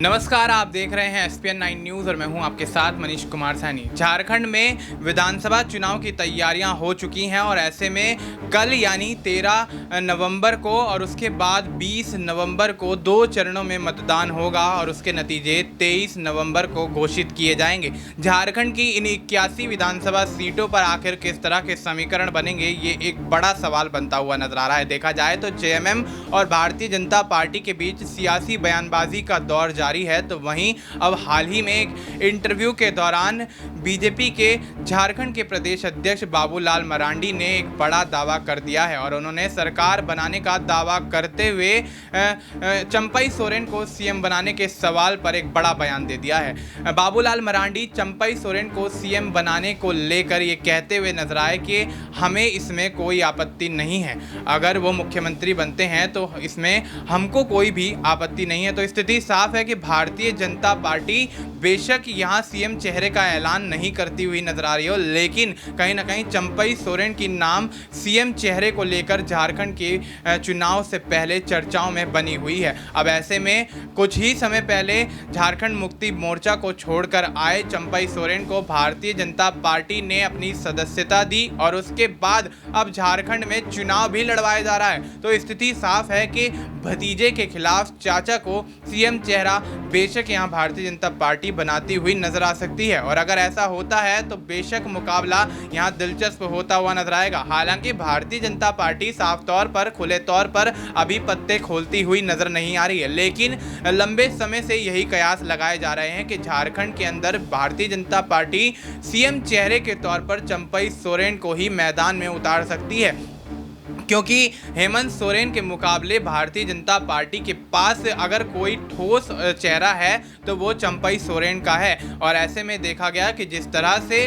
नमस्कार, आप देख रहे हैं एसपीएन 9 न्यूज़ और मैं हूं आपके साथ मनीष कुमार सैनी। झारखंड में विधानसभा चुनाव की तैयारियां हो चुकी हैं और ऐसे में कल यानी 13 नवंबर को और उसके बाद 20 नवंबर को 2 चरणों में मतदान होगा और उसके नतीजे 23 नवंबर को घोषित किए जाएंगे। झारखंड की इन 81 विधानसभा सीटों पर आखिर किस तरह के समीकरण बनेंगे, ये एक बड़ा सवाल बनता हुआ नजर आ रहा है। देखा जाए तो जेएमएम और भारतीय जनता पार्टी के बीच सियासी बयानबाजी का दौर जारी है, तो वहीं अब हाल ही में एक इंटरव्यू के दौरान बीजेपी के झारखंड के प्रदेश अध्यक्ष बाबूलाल मरांडी ने एक बड़ा दावा कर दिया है और उन्होंने सरकार बनाने का दावा करते हुए चंपई सोरेन को सीएम बनाने के सवाल पर एक बड़ा बयान दे दिया है। बाबूलाल मरांडी चंपई सोरेन को सीएम बनाने को लेकर ये कहते हुए नजर आए कि हमें इसमें कोई आपत्ति नहीं है, अगर वो मुख्यमंत्री बनते हैं तो इसमें हमको कोई भी आपत्ति नहीं है। तो स्थिति साफ है कि भारतीय जनता पार्टी बेशक यहां सीएम चेहरे का ऐलान नहीं करती हुई नजर आ रही हो, लेकिन कहीं ना कहीं चंपई सोरेन की नाम सीएम चेहरे को लेकर झारखंड के चुनाव से पहले चर्चाओं में बनी हुई है। अब ऐसे में कुछ ही समय पहले झारखंड मुक्ति मोर्चा को छोड़कर आए चंपई सोरेन को भारतीय जनता पार्टी ने अपनी सदस्यता दी और उसके बाद अब झारखंड में चुनाव भी लड़वाया जा रहा है। तो स्थिति साफ है कि भतीजे के खिलाफ चाचा को सीएम चेहरा बेशक यहां भारतीय जनता पार्टी बनाती हुई नजर आ सकती है और अगर ऐसा होता है तो बेशक मुकाबला यहां दिलचस्प होता हुआ नजर आएगा। हालांकि भारतीय जनता पार्टी साफ तौर पर, खुले तौर पर अभी पत्ते खोलती हुई नजर नहीं आ रही है, लेकिन लंबे समय से यही कयास लगाए जा रहे हैं कि झारखंड के अंदर भारतीय जनता पार्टी सीएम चेहरे के तौर पर चंपई सोरेन को ही मैदान में उतार सकती है, क्योंकि हेमंत सोरेन के मुकाबले भारतीय जनता पार्टी के पास अगर कोई ठोस चेहरा है तो वो चंपई सोरेन का है। और ऐसे में देखा गया कि जिस तरह से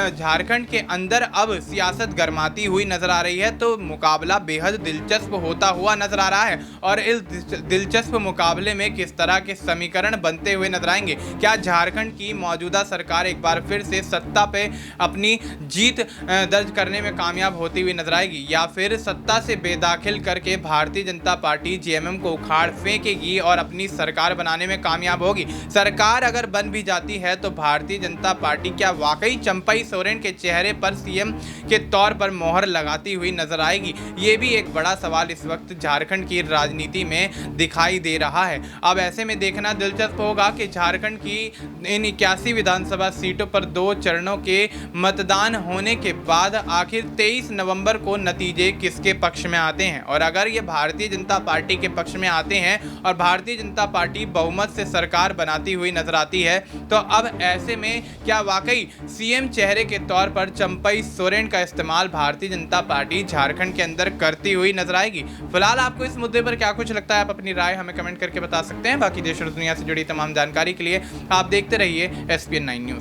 झारखंड के अंदर अब सियासत गरमाती हुई नजर आ रही है, तो मुकाबला बेहद दिलचस्प होता हुआ नजर आ रहा है और इस दिलचस्प मुकाबले में किस तरह के समीकरण बनते हुए नजर आएंगे। क्या झारखंड की मौजूदा सरकार एक बार फिर से सत्ता पे अपनी जीत दर्ज करने में कामयाब होती हुई नजर आएगी, या फिर सत्ता से बेदाखिल करके भारतीय जनता पार्टी जेएमएम को उखाड़ फेंकेगी और अपनी सरकार बनाने में कामयाब होगी। सरकार अगर बन भी जाती है तो भारतीय जनता पार्टी क्या वाकई चंपई सोरेन के चेहरे पर सीएम के तौर पर मोहर लगाती हुई नजर आएगी? ये भी एक बड़ा सवाल इस वक्त झारखंड की राजनीति में दिखाई दे रहा है। अब ऐसे में देखना दिलचस्प होगा कि झारखंड की इन 81 विधानसभा सीटों पर 2 चरणों के मतदान होने के बाद आखिर 23 नवंबर को नतीजे किसके पक्ष में आते हैं। और अगर ये भारतीय जनता पार्टी के पक्ष में आते हैं और भारतीय जनता पार्टी बहुमत से सरकार बनाती हुई नजर आती है, तो अब ऐसे में क्या वाकई सीएम चेहरे के तौर पर चंपई सोरेन का इस्तेमाल भारतीय जनता पार्टी झारखंड के अंदर करती हुई नजर आएगी? फिलहाल आपको इस मुद्दे पर क्या कुछ लगता है, आप अपनी राय हमें कमेंट करके बता सकते हैं। बाकी देश और दुनिया से जुड़ी तमाम जानकारी के लिए आप देखते रहिए एसपीएन 9 न्यूज़।